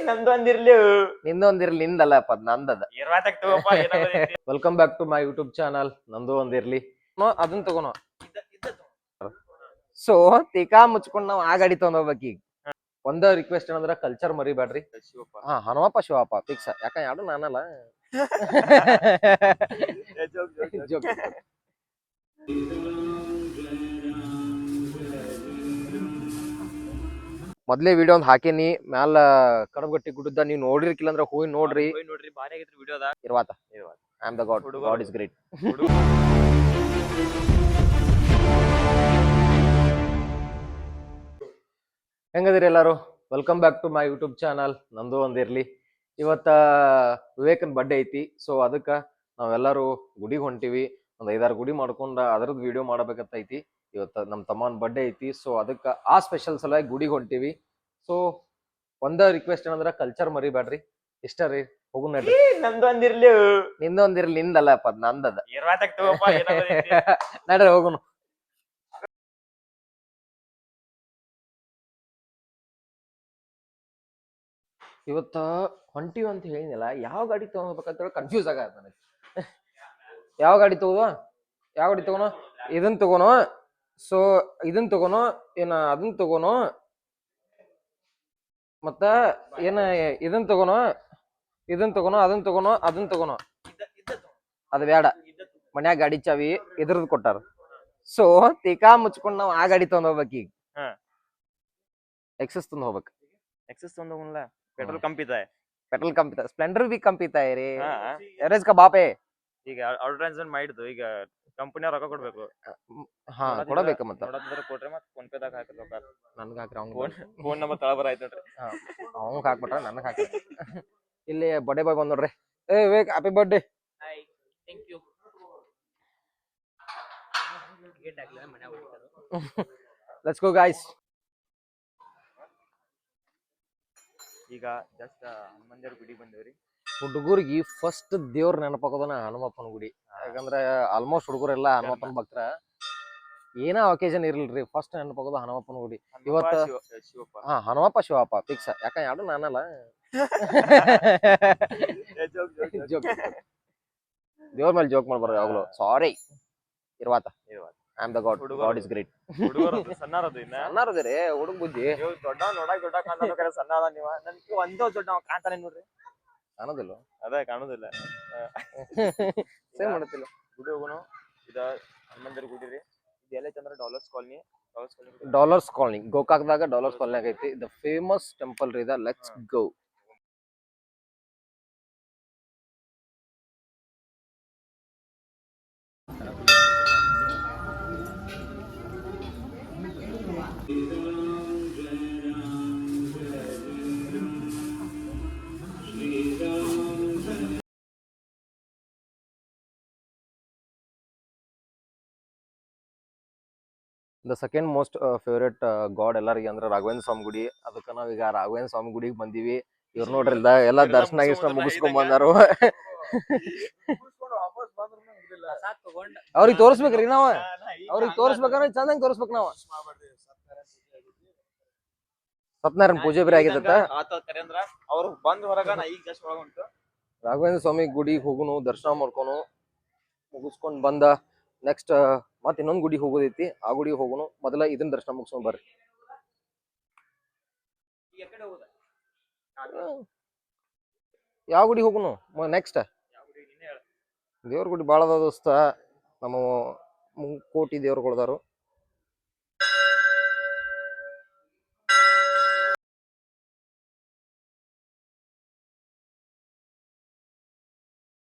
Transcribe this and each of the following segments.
ನಂದೊಂದಿರ್ಲಿ ನಿಂದೊಂದಿರ್ಲಿ ನಿಂದಲ್ಲಪ್ಪ ನಂದದ. ಇರ್ವಾತಕ್ ತಗೋಪ್ಪ ಏನಾಗೋದೈತಿ. Welcome back to my YouTube channel ನಂದು ಒಂದಿರ್ಲಿ. ಅದನ್ನ ತಗೋಣ. ಸೊ ತೀಕಾ ಮುಚ್ಕೊಂಡ್ ನಾವ್ ಆ ಗಾಡಿ ತಗೊಂಡ್ ಹೋಗ್ಬೇಕ್ ಈಗ. ಒಂದ ರಿಕ್ವೆಸ್ಟ್ ಏನಂದ್ರ ಕಲ್ಚರ್ ಮರಿಬ್ಯಾಡ್ರಿ. ಹಾ ಹನುಮಪ್ಪ ಶಿವಪ್ಪ ಫಿಕ್ಸ್. ಯಾಕ ಯಾರು ನಾನಲ್ಲ. ಮೊದ್ಲೇ ವಿಡಿಯೋ ಒಂದ್ ಹಾಕೇನಿ ಮ್ಯಾಲ ಕಡಬಗಟ್ಟಿ ಗುಡ್ಡದ ನೀವ್ ನೋಡಿರ್ಕಿಲ್ಲ ಅಂದ್ರ ಹೋಗಿ ನೋಡ್ರಿ. ನೋಡ್ರಿ ಬಾರಿ ಆಗೈತ್ರಿ ವಿಡಿಯೋದ. ಇರ್ವಾತ I am the god. God is great. ಹೆಂಗದಿರಿ ಎಲ್ಲಾರು? Welcome back to my YouTube channel ನಂದು ಒಂದಿರ್ಲಿ. ಇವತ್ತ ವಿವೇಕನ್ ಬರ್ಡೇ ಐತಿ. ಸೊ ಅದಕ್ಕ ನಾವೆಲ್ಲರೂ ಗುಡಿಗೆ ಹೊಂಟಿವಿ. ಒಂದ್ 5-6 ಗುಡಿ ಮಾಡ್ಕೊಂಡ ಅದ್ರದ್ ವಿಡಿಯೋ ಮಾಡಬೇಕಂತ ಐತಿ. ಇವತ್ತ ನಮ್ ತಮ್ಮನ್ ಬರ್ಡೇ ಐತಿ. ಸೊ ಅದಕ್ಕ ಆ ಸ್ಪೆಷಲ್ ಸಲುವಾಗಿ ಗುಡಿಗೆ ಹೊಂಟಿವಿ. ಸೊ ಒಂದ ರಿಕ್ವೆಸ್ಟ್ ಏನಂದ್ರ ಕಲ್ಚರ್ ಮರಿಬ್ಯಾಡ್ರಿ. ಇಷ್ಟ ರೀ. ಹೋಗು ನಡ್ರಿ. ನಂದೊಂದಿರ್ಲಿ ನಿಂದೊಂದಿರ್ಲಿ ನಿಂದಲ್ಲಪ್ಪ ನಂದದ. ಇರ್ವಾತಕ್ ತಗೋಪ್ಪ ಏನಾಗೋದೈತಿ. ನಡ್ರಿ ಹೋಗುನು. ಇವತ್ತ ಹೊಂಟಿವಿ ಅಂತ ಹೇಳಿನಿಲ್ಲ. ಯಾವ ಗಾಡಿ ತಗೋಬೇಕಂತ ಕನ್ಫ್ಯೂಸ್ ಆಗ ನನಗೆ. ಯಾವ ಗಾಡಿ ತಗೋನು ಇದನ್ ತಗೋನು. ಸೊ ಇದನ್ ತಗೋನು ಏನ ಅದನ್ ತಗೋನು ಮತ್ತ ಏನ ಇದನ್ ತಗೋನು ಅದನ್ ತಗೋನು. ಅದ್ ಬೇಡ. ಮನ್ಯಾಗ ಗಾಡಿ ಚಾವಿ ಇದ್ರದ್ ಕೊಟ್ಟಾರ. ಸೊ ತೀಕಾ ಮುಚ್ಕೊಂಡ್ ನಾವ್ ಆ ಗಾಡಿ ತಗೊಂಡ್ ಹೋಗ್ಬೇಕ್ ಈಗ. ಎಕ್ಸಸ್ ತಂದ್ ಹೋಗ್ಬೇಕ್. एक्सेस तोंदोगुनला पेट्रोल कम पीता है. पेट्रोल कम पीता है. स्प्लेंडर भी कम पीता है रे. एवरेज का बाप है. ಈಗ ಅಡ್ವರ್ಟೈಸ್ಮೆಂಟ್ ಮಾಡಿದ್ದು ಈಗ ಕಂಪನಿ ರೊಕ್ಕ ಕೊಡ್ಬೇಕು. ಹಾ ಕೊಡಬೇಕು ಮತ್ತ. ನೋಡೋದ್ರ ಕೊಟ್ರೆ ಮತ್ತೆ ಫೋನ್ ಪೇ ದಾಗ ಹಾಕಿದ್ ರೊಕ್ಕ ನನಗೆ ಹಾಕ್ರ ಅವ್ನು ಫೋನ್ ನಂಬರ್ ತಳ ಬರ ಆಯ್ತು ನೋಡ್ರಿ. ಅವ್ನು ಹಾಕ್ಬಿಟ್ರ ನನಗೆ ಹಾಕ್ರಿ. ಇಲ್ಲಿ ಬರ್ಡೇ ಬಾಯ್ ಬಂದ್ ನೋಡ್ರಿ. ಏ Vivek happy birthday. Hi thank you. Let's go guys. ಈಗ ಜಸ್ಟ್ ಹನುಮಂದಿರ ಗುಡಿ ಬಂದೇವ್ರಿ. ಹುಡುಗರಿಗೆ ಫಸ್ಟ್ ದೇವ್ರ ನೆನಪಾಗೋದನ ಹನುಮಪ್ಪನ ಗುಡಿ. ಯಾಕಂದ್ರೆ ಆಲ್ಮೋಸ್ಟ್ ಹುಡುಗರೆಲ್ಲ ಹನುಮಪ್ಪನ ಭಕ್ತರ. ಏನ ಒಕೇಶನ್ ಇರ್ಲಿಲ್ರಿ ಫಸ್ಟ್ ನೆನಪಾಗೋದು ಹನುಮಪ್ಪನ ಗುಡಿ. ಇವತ್ತ ಹಾ ಹನುಮಪ್ಪ ಶಿವಪ್ಪ ಫಿಕ್ಸ್. ಯಾಕ ಯಾರು ನಾನಲ್ಲ. ದೇವ್ರ ಮೇಲೆ ಜೋಕ್ ಮಾಡ್ಬಾರ್ದು ಯಾವಾಗ್ಲೂ. ಸಾರಿ. ಇರ್ವಾತ I am the god. God is great. ಹುಡುಗರು ಸಣ್ಣಾರದು ಇನ್ನ ಸಣ್ಣಾರದಿರಿ ಹುಡುಗ ಬುದ್ಧಿ. ದೊಡ್ಡ ನೋಡಕ್ ದೊಡ್ಡ ಕಾಣ್ತಾನ ಸಣ್ಣ ಅದ ನೀವ. ನನ್ಗೆ ಒಂದೋ ದೊಡ್ಡ ಕಾಣ್ತಾನೆ ನೋಡ್ರಿ. ಕಾಣೋದಿಲ್ಲ. ಅದೇ ಕಾಣುದಿಲ್ಲ. ಸೇಮ್ ಮಾಡುತ್ತಿಲ್ಲ. ಗುಡಿ ಹೋಗೋಣ. ಇದ ಹನುಮಂದಿರ ಗುಡಿ ರೀ. ಇದು ಎಲ್ಲ Chandra dollars colony. Dollars colony ಗೋಕಾಕ್ದಾಗ ಡಾಲರ್ಸ್ ಕಾಲನಿ ಆಗೈತಿ. ದ ಫೇಮಸ್ ಟೆಂಪಲ್ ರೀ ಇದ. Let's go. The second most favourite god ಎಲ್ಲರಿಗೆ ಅಂದ್ರೆ ರಾಘವೇಂದ್ರ ಸ್ವಾಮಿ ಗುಡಿ. ಅದಕ್ಕೆ ನಾವೀಗ ರಾಘವೇಂದ್ರ ಸ್ವಾಮಿ ಗುಡಿಗೆ ಬಂದೀವಿ. ಇವ್ರು ನೋಡ್ರಿ ಎಲ್ಲ ದರ್ಶನ ಗಿರ್ಶನ ಮುಗಿಸ್ಕೊಂಡ್ ಬಂದಾರು. ಅವ್ರಿಗೆ ತೋರಿಸ್ಬೇಕ್ರಿ ನಾವ. ಅವ್ರಿಗೆ ತೋರಿಸ್ಬೇಕಂದ್ರೆ ಚಂದಂಗ್ ತೋರಿಸ್ಬೇಕು ನಾವ. ಸತ್ಯನಾರಾಯಣ ಪೂಜೆ ಬೇರೆ ಆಗಿತ್ತ. ಅವ್ರು ಬಂದ್ ಹೊರಗ ನಾ ಈಗ ಜಸ್ಟ್ ಒಳಗ ಉಂಟು. ರಾಘವೇಂದ್ರ ಸ್ವಾಮಿ ಗುಡಿಗೆ ಹೋಗುನು ದರ್ಶನ ಮಾಡ್ಕೊನು ಮುಗಿಸ್ಕೊಂಡ್ ಬಂದ ನೆಕ್ಸ್ಟ್ ಮತ್ ಇನ್ನೊಂದ್ ಗುಡಿಗೆ ಹೋಗೋದೈತಿ. ಆ ಗುಡಿಗೆ ಹೋಗುನು. ಮೊದಲ ಇದನ್ನ ದರ್ಶನ ಮುಗಿಸ್ಕೊಂಡ್ ಬರ್ರಿ. ಯಾವ ಗುಡಿಗೆ ಹೋಗುನು ನೆಕ್ಸ್ಟ್? ದೇವ್ರ ಗುಡಿ ಬಾಳ ಅದಾವ ದೋಸ್ತ. ನಮ್ಮ ಕೋಟಿ ದೇವ್ರುಗಳದಾರು.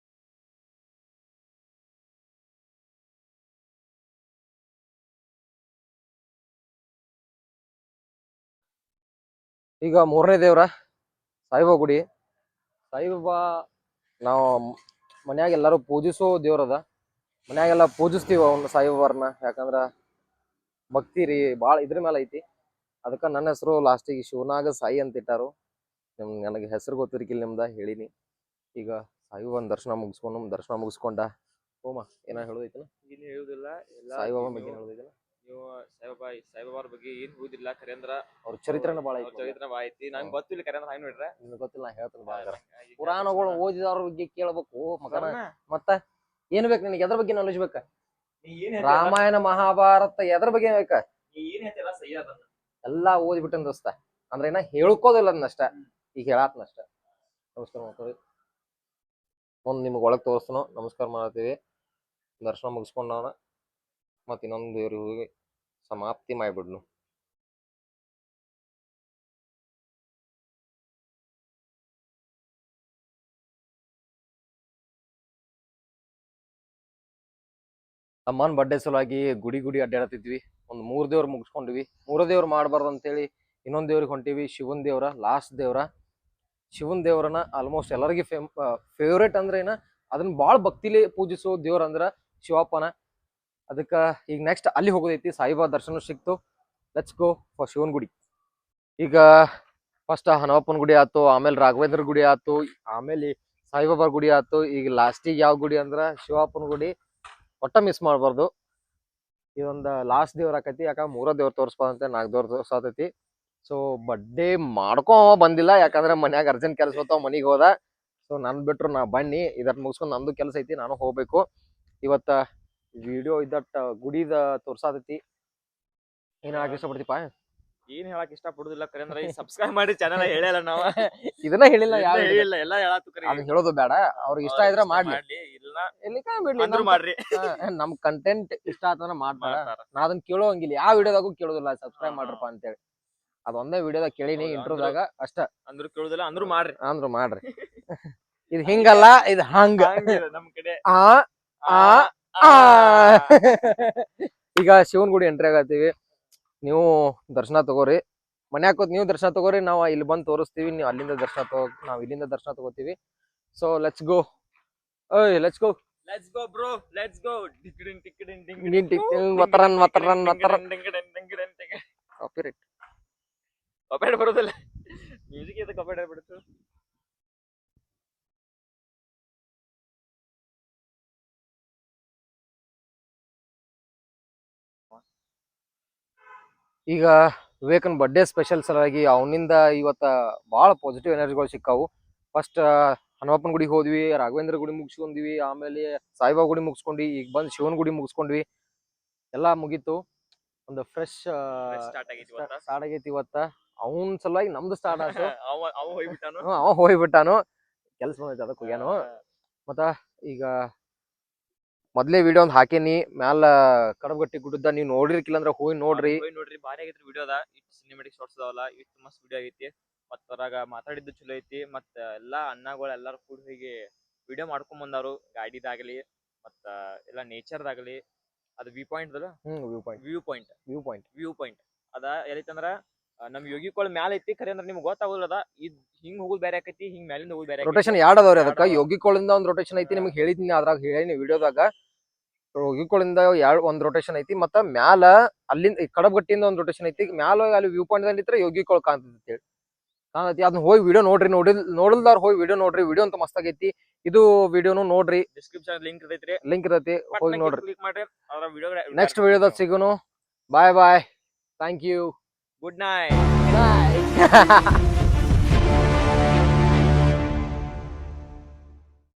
ಈಗ ಮೂರನೇ ದೇವ್ರ ಸಾಯಿಬಾಬಾ ಗುಡಿ. ಸಾಯಿಬಾಬಾ ನಾವು ಮನ್ಯಾಗ ಎಲ್ಲಾರು ಪೂಜಿಸೋ ದೇವ್ರದ. ಮನ್ಯಾಗೆಲ್ಲ ಪೂಜಿಸ್ತೀವ ಅವ್ನ ಸಾಯಿಬಾಬಾರ್ನ. ಯಾಕಂದ್ರ ಭಕ್ತಿ ರೀ ಬಾಳ ಇದ್ರ ಮೇಲೆ ಐತಿ. ಅದಕ್ಕ ನನ್ನ ಹೆಸರು ಲಾಸ್ಟಿಗೆ ಶಿವನಾಗ ಸಾಯಿ ಅಂತ ಇಟ್ಟಾರು. ನನಗೆ ಹೆಸರು ಗೊತ್ತಿರ್ಕಿಲ್ಲ ನಿಮ್ದ ಹೇಳಿನಿ. ಈಗ ಸಾಯಿಬಾಬಾನ ದರ್ಶನ ಮುಗಿಸ್ಕೊಂಡ ಹೋಮ ಏನ ಹೇಳೋದೈತನ? ಇಲ್ಲಿ ಹೇಳುದಿಲ್ಲ. ಸಾಯಿಬಾಬಾ ಬಗ್ಗೆ ಹೇಳೋದೈತನ? ನೀವು ಸಾಯಿಬಾಬಾರ ಬಗ್ಗೆ ಏನ್ ಓದಿಲ್ಲ ಖರೆ ಅಂದ್ರ ಅವ್ರ ಚರಿತ್ರೆನ ಬಾಳ ಅವ್ರ ಐತಿ ಚರಿತ್ರೆ ಬಾಳ ಐತಿ ನಂಗೆ ಗೊತ್ತಿಲ್ಲ ಖರೆ ಅಂದ್ರ ಹಾಯ್ ನೋಡ್ರ ನಿಮ್ಗೆ ಗೊತ್ತಿಲ್ಲ ನಾ ಹೇಳ್ತೀನಿ ಬಾಳ ಪುರಾಣಗಳು ಓದಿದವ್ರ ಬಗ್ಗೆ ಕೇಳ್ಬೇಕು ಮಗನ ಮತ್ತ ಏನ್ ಬೇಕು ನಿನಗೆ ಎದ್ರ ಬಗ್ಗೆ ನಾಲೆಜ್ ಬೇಕ ರಾಮಾಯಣ ಮಹಾಭಾರತ ಎದ್ರ ಬಗ್ಗೆ ಬೇಕ ಏನ್ ಹೇಳ್ತಿಲ್ಲ ಸಹಿ ಅದನ್ನ ಎಲ್ಲಾ ಓದ್ಬಿಟ್ಟನ್ ದೋಸ್ತ ಅಂದ್ರೆ ಏನ ಹೇಳ್ಕೋದಿಲ್ಲ ಅದನ್ನಷ್ಟ ಈಗ ಹೇಳಾತ್ನಷ್ಟ ನಮಸ್ಕಾರ ಮಾಡ್ತೀವಿ ಒಂದ್ ನಿಮ್ಗೆ ಒಳಗ್ ತೋರಿಸ್ತನು ನಮಸ್ಕಾರ ಮಾಡತ್ತೀವಿ ದರ್ಶನ ಮುಗಿಸ್ಕೊಂಡವನ ಮತ್ ಇನ್ನೊಂದು ದೇವ್ರಿಗೆ ಹೋಗಿ ಸಮಾಪ್ತಿ ಮಾಡ್ಬಿಡ್ನು ಅಮ್ಮನ್ ಬರ್ಡೇ ಸಲುವಾಗಿ ಗುಡಿ ಅಡ್ಡಾಡತಿದ್ವಿ ಒಂದ್ 3 ದೇವ್ರ ಮುಗಿಸ್ಕೊಂಡ್ವಿ 3 ದೇವ್ರ ಮಾಡ್ಬಾರ್ದು ಅಂತೇಳಿ ಇನ್ನೊಂದ್ ದೇವ್ರಿಗೆ ಹೊಂಟಿವಿ ಶಿವನ್ ದೇವ್ರ ಲಾಸ್ಟ್ ದೇವ್ರ ಶಿವನ್ ದೇವ್ರನ ಆಲ್ಮೋಸ್ಟ್ ಎಲ್ಲರಿಗೂ ಫೇವ್ರೇಟ್ ಅಂದ್ರೆ ಏನ ಅದನ್ನ ಬಾಳ ಭಕ್ತಿಲಿ ಪೂಜಿಸೋ ದೇವ್ರ ಅಂದ್ರ ಶಿವಪ್ಪನ ಅದಕ್ಕ ಈಗ ನೆಕ್ಸ್ಟ್ ಅಲ್ಲಿ ಹೋಗೋದೈತಿ ಸಾಯಿಬಾಬಾ ದರ್ಶನ ಸಿಕ್ತು ಲೆಟ್ಸ್ ಗೋ ಫಾರ್ ಶಿವನ್ ಗುಡಿ ಈಗ ಫಸ್ಟ್ ಹನುಮಪ್ಪನ ಗುಡಿ ಆತು ಆಮೇಲೆ ರಾಘವೇಂದ್ರ ಗುಡಿ ಆತು ಆಮೇಲೆ ಸಾಯಿಬಾಬಾ ಗುಡಿ ಆತು ಈಗ ಲಾಸ್ಟಿಗೆ ಯಾವ ಗುಡಿ ಅಂದ್ರ ಶಿವಪ್ಪನ ಗುಡಿ ಒಟ್ಟ ಮಿಸ್ ಮಾಡ್ಬಾರ್ದು ಇದೊಂದು ಲಾಸ್ಟ್ ದೇವ್ರ ಆಕೈತಿ ಯಾಕ 3 ದೇವ್ರ ತೋರಿಸ್ಬಾರ್ದಂತೆ 4 ದೇವ್ರ ತೋರ್ಸಾತೈತಿ ಸೊ ಬರ್ಡೇ ಮಾಡ್ಕೊ ಬಂದಿಲ್ಲ ಯಾಕಂದ್ರೆ ಮನ್ಯಾಗ ಅರ್ಜೆಂಟ್ ಕೆಲಸ ಹೋತಾವ ಮನಿಗೆ ಹೋದ ಸೊ ನನ್ ಬಿಟ್ರು ನಾ ಬನ್ನಿ ಇದನ್ನ ಮುಗಿಸ್ಕೊಂಡು ನಂದು ಕೆಲಸ ಐತಿ ನಾನು ಹೋಗ್ಬೇಕು ಇವತ್ತ ವಿಡಿಯೋ ಇದಟ್ಟ ಗುಡಿದ ತೋರ್ಸಾತೈತಿ ಏನ್ ಹೇಳಕ್ ಇಷ್ಟಪಡ್ತೀಪ ಏನ್ ಹೇಳಕ್ ಇಷ್ಟ ಪಡುದಿಲ್ಲ ಖರೆ ಅಂದ್ರ ಸಬ್ಸ್ಕ್ರೈಬ್ ಮಾಡಿ ಚಾನೆಲ್ ಹೇಳಲ್ಲ ನಾವ ಇದನ್ನ ಹೇಳಿಲ್ಲ ಯಾರು ಹೇಳಿಲ್ಲ ಎಲ್ಲಾ ಹೇಳತ್ತು ಖರೆ ಅದನ್ನ ಹೇಳೋದು ಬೇಡ ಅವ್ರಿಗೆ ಇಷ್ಟ ಇದ್ರೆ ಮಾಡ್ಲಿ ಇಲ್ಲ ಎಲ್ಲಿಕ ಬಿಡ್ಲಿ ಅಂದ್ರು ಮಾಡ್ರಿ ನಮ್ ಕಂಟೆಂಟ್ ಇಷ್ಟ ಆತಂದ್ರ ಮಾಡ್ತಾರ ನಾ ಅದನ್ನ ಕೇಳೋ ಹಂಗಿಲ್ಲ ಯಾವ ವಿಡಿಯೋದಾಗೂ ಕೇಳೋದಿಲ್ಲ ಸಬ್ಸ್ಕ್ರೈಬ್ ಮಾಡ್ರಪ್ಪ ಅಂತೇಳಿ ಅದೊಂದೇ ವಿಡಿಯೋದಾಗ ಕೇಳಿನಿ ಇಂಟ್ರೋದಾಗ ಅಷ್ಟ ಅಂದ್ರು ಕೇಳುದಿಲ್ಲ ಅಂದ್ರು ಮಾಡ್ರಿ ಅಂದ್ರು ಮಾಡ್ರಿ ಇದು ಹಿಂಗಲ್ಲ ಇದು ಹಂಗ ನಮ್ ಕಡೆ ಆ ಆ ಆ ಈಗ ಶಿವನ್ ಗುಡಿ ಎಂಟ್ರಿ ಆಗತ್ತೀವಿ ನೀವು ದರ್ಶನ ತಗೋರಿ ಮನ್ಯಾಗ ಕೂತ್ ನೀವು ದರ್ಶನ ತಗೋರಿ ನಾವು ಇಲ್ಲಿ ಬಂದು ತೋರಿಸ್ತೀವಿ ನೀವು ಅಲ್ಲಿಂದ ದರ್ಶನ ತಗೋ ನಾವ್ ಇಲ್ಲಿಂದ ದರ್ಶನ ತಗೋತೀವಿ ಸೊ ಲೆಟ್ಸ್ ಗೋ ಓಯ್ let's go bro let's go ಟಿಕ್ಡಿನ್ ಮತರನ್ ಕಾಪಿರೈಟ್ ಕಾಪಿರೈಟ್ ಬರೋದಿಲ್ಲ ಮ್ಯೂಸಿಕ್ ಇದು ಕಾಪಿರೈಟ್ ಬಿಡುತ್ತೆ ಈಗ ವಿವೇಕನ್ ಬರ್ಡೇ ಸ್ಪೆಷಲ್ ಸಲುವಾಗಿ ಅವನಿಂದ ಇವತ್ತ ಭಾಳ ಪಾಸಿಟಿವ್ ಎನರ್ಜಿಗಳು ಸಿಕ್ಕಾವು ಫಸ್ಟ್ ಹನುಮಪ್ಪನ ಗುಡಿಗೆ ಹೋದ್ವಿ ರಾಘವೇಂದ್ರ ಗುಡಿ ಮುಗಿಸ್ಕೊಂಡ್ವಿ ಆಮೇಲೆ ಸಾಯಿಬಾಬಾ ಗುಡಿ ಮುಗಿಸ್ಕೊಂಡ್ವಿ ಈಗ ಬಂದು ಶಿವನ್ ಗುಡಿ ಮುಗಿಸ್ಕೊಂಡ್ವಿ ಎಲ್ಲಾ ಮುಗೀತು ಒಂದು ಫ್ರೆಶ್ ಸ್ಟಾರ್ಟ್ ಆಗೈತಿ ಇವತ್ತ ಅವನ್ ಸಲುವಾಗಿ ನಮ್ದು ಸ್ಟಾರ್ಟ್ ಆಯ್ತು ಅವ ಹೋಗ್ಬಿಟ್ಟಾನು ಕೆಲ್ಸ ಬಂದೈತಿ ಅದಕ್ಕೆ ಹೋಗ್ಯಾನು ಮತ್ತ ಈಗ ಮೊದ್ಲೇ ವಿಡಿಯೋ ಒಂದ್ ಹಾಕೇನಿ ಮ್ಯಾಲ ಕಡಬಗಟ್ಟಿ ಗುಡ್ಡದ ನೀವ್ ನೋಡಿರ್ಕಿಲ್ಲ ಅಂದ್ರ ಹೋಗಿ ನೋಡ್ರಿ ಬಾರಿ ಆಗೈತ್ರಿ ವಿಡಿಯೋದ ಇಷ್ಟು ಸಿನಿಮೆಟಿಕ್ ಶಾರ್ಟ್ಸ್ ಅದಾವಲ್ಲ ಇಷ್ಟು ಮಸ್ತ್ ವಿಡಿಯೋ ಆಗೈತಿ ಮತ್ತ ಅದ್ರಾಗ ಮಾತಾಡಿದ್ದು ಚಲೋ ಐತಿ ಮತ್ತ ಎಲ್ಲಾ ಅಣ್ಣಗಳು ಎಲ್ಲಾರು ಕೂಡಿ ಹೋಗಿ ವಿಡಿಯೋ ಮಾಡ್ಕೊಂಡ್ ಬಂದಾರು ಗಾಡಿದಾಗ್ಲಿ ಮತ್ತ ಎಲ್ಲಾ ನೇಚರ್ದಾಗ್ಲಿ ಅದು ವ್ಯೂ ಪಾಯಿಂಟ್ ವ್ಯೂ ಪಾಯಿಂಟ್ ಅದ ಎಲ್ಲೈತಂದ್ರ ನಮ್ ಯೋಗಿಕೊಳ ಮ್ಯಾಲ ಐತಿ ಖರೆ ಅಂದ್ರ ನಿಮ್ಗೆ ಗೊತ್ತಾಗೋದಿಲ್ಲ ಇದ್ ಹಿಂಗ್ ಹೋಗುದು ಬೇರೆ ಆಕೈತಿ ಹಿಂಗ್ ಮ್ಯಾಲಿಂದ ಹೋಗುದು ಬೇರೆ ರೊಟೇಷನ್ ಎರಡ್ ಅದಾವ್ರಿ ಅದಕ್ಕ ಯೋಗಿಕೋಳಿಂದ ಒಂದ್ ರೊಟೇಷನ್ ಐತಿ ನಿಮ್ಗೆ ಹೇಳಿದ್ನಿ ಅದ್ರಾಗ ಹೇಳೀನಿ ವಿಡಿಯೋದಾಗ ಯೋಗಿಕೋಳಿಂದ ಒಂದ್ ರೊಟೇಷನ್ ಐತಿ ಮತ್ತ ಮ್ಯಾಲ ಅಲ್ಲಿಂದ ಕಡಬಗಟ್ಟಿಯಿಂದ ಒಂದ್ ರೊಟೇಷನ್ ಐತಿ ಮ್ಯಾಲ ಅಲ್ಲಿ ವ್ಯೂ ಪಾಯಿಂಟ್ ದಲ್ಲಿ ಇತ್ರ ಯೋಗಿಕೋಳ ಕಾಣ್ತೈತಿ ಕಾಣತಿ ಅದನ್ನ ಹೋಗಿ ವಿಡಿಯೋ ನೋಡ್ರಿ ನೋಡಿಲ್ದಾರ ಹೋಗಿ ವಿಡಿಯೋ ನೋಡ್ರಿ ವಿಡಿಯೋ ಅಂತ ಮಸ್ತ್ ಆಗೈತಿ ಇದು ವಿಡಿಯೋನು ನೋಡ್ರಿ ಡಿಸ್ಕ್ರಿಪ್ಷನ್ ಲಿಂಕ್ ಇರತೈತಿ ಹೋಗಿ ನೋಡ್ರಿ ಕ್ಲಿಕ್ ಮಾಡ್ರಿ ಅದರ ವಿಡಿಯೋ ನೆಕ್ಸ್ಟ್ ವಿಡಿಯೋದಾಗ ಸಿಗೋನು bye thank you good night